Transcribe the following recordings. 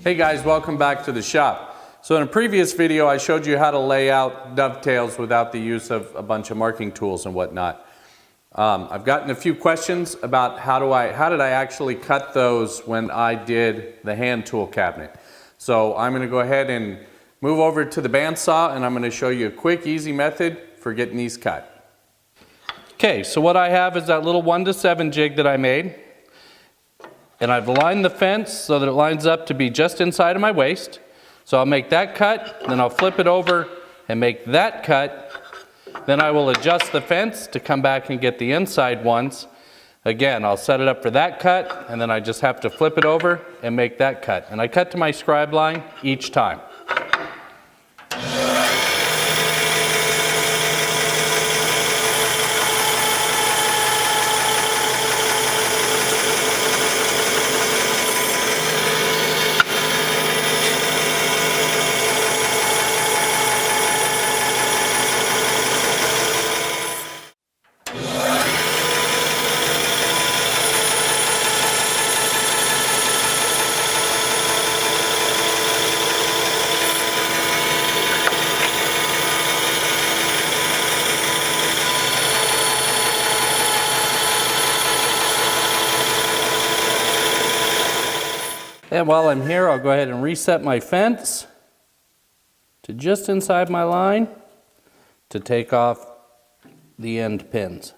Hey guys, welcome back to the shop. So in a previous video I showed you how to lay out dovetails without the use of a bunch of marking tools and whatnot. I've gotten a few questions about how did I actually cut those when I did the hand tool cabinet. So I'm going to go ahead and move over to the bandsaw and I'm going to show you a quick, easy method for getting these cut. Okay, so what I have is that little 1-to-7 jig that I made. And I've aligned the fence so that it lines up to be just inside of my waist. So I'll make that cut, then I'll flip it over and make that cut. Then I will adjust the fence to come back and get the inside ones. Again, I'll set it up for that cut, and then I just have to flip it over and make that cut. And I cut to my scribe line each time. And while I'm here, I'll go ahead and reset my fence to just inside my line to take off the end pins.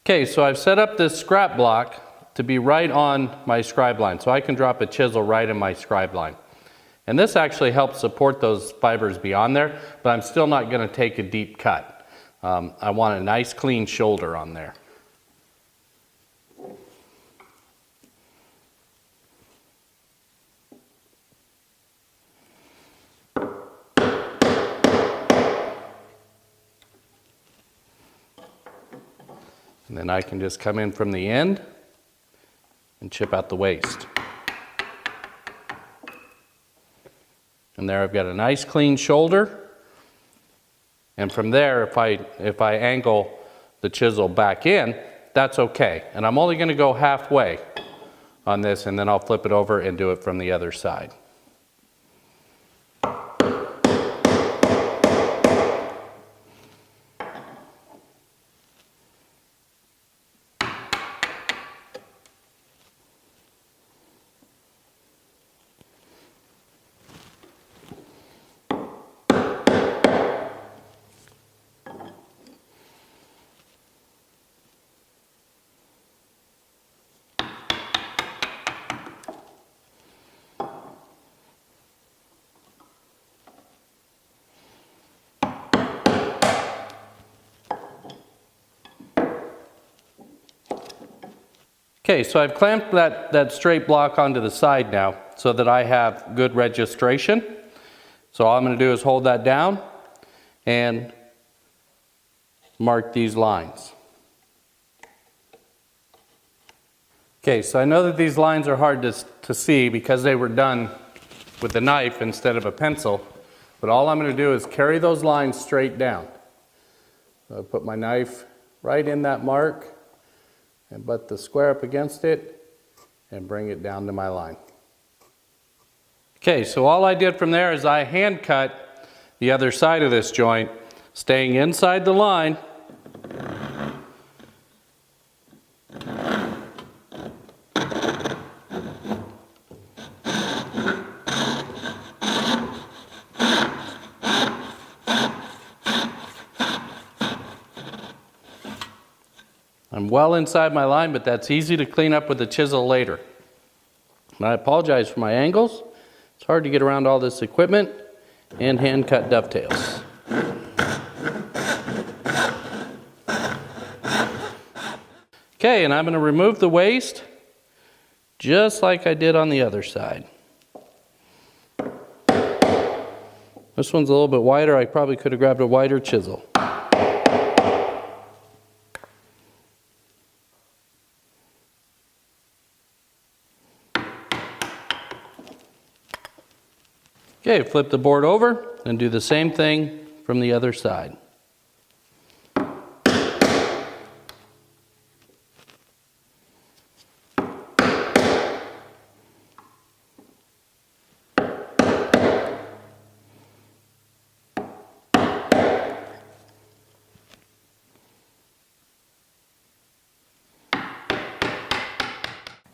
Okay, so I've set up this scrap block to be right on my scribe line, so I can drop a chisel right in my scribe line. And this actually helps support those fibers beyond there, but I'm still not going to take a deep cut. I want a nice clean shoulder on there. And then I can just come in from the end and chip out the waste. And there I've got a nice clean shoulder. And from there, if I angle the chisel back in, that's okay. And I'm only going to go halfway on this, and then I'll flip it over and do it from the other side. Okay, so I've clamped that straight block onto the side now so that I have good registration. So all I'm going to do is hold that down and mark these lines. Okay, so I know that these lines are hard to see because they were done with a knife instead of a pencil, but all I'm going to do is carry those lines straight down. So I put my knife right in that mark and butt the square up against it and bring it down to my line. Okay, so all I did from there is I hand cut the other side of this joint, staying inside the line. I'm well inside my line, but that's easy to clean up with a chisel later. And I apologize for my angles. It's hard to get around all this equipment and hand cut dovetails. Okay, and I'm going to remove the waste just like I did on the other side. This one's a little bit wider. I probably could have grabbed a wider chisel. Okay, flip the board over and do the same thing from the other side.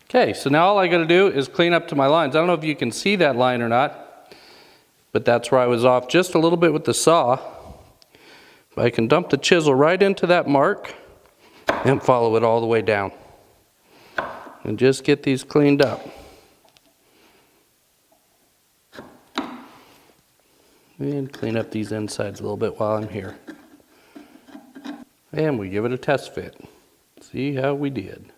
Okay, so now all I got to do is clean up to my lines. I don't know if you can see that line or not, but that's where I was off just a little bit with the saw. But I can dump the chisel right into that mark and follow it all the way down. And just get these cleaned up. And clean up these insides a little bit while I'm here. And we give it a test fit. See how we did.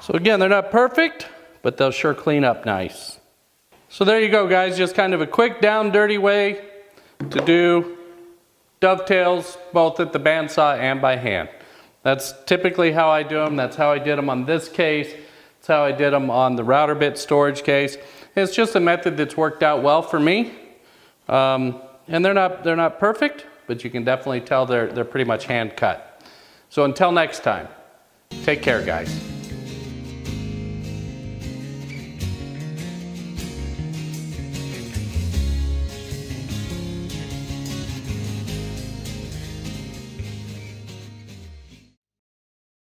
So again, they're not perfect, but they'll sure clean up nice. So there you go, guys. Just kind of a quick down dirty way to do dovetails both at the bandsaw and by hand. That's typically how I do them. That's how I did them on this case. That's how I did them on the router bit storage case. It's just a method that's worked out well for me. And they're not perfect, but you can definitely tell they're pretty much hand cut. So until next time, take care, guys.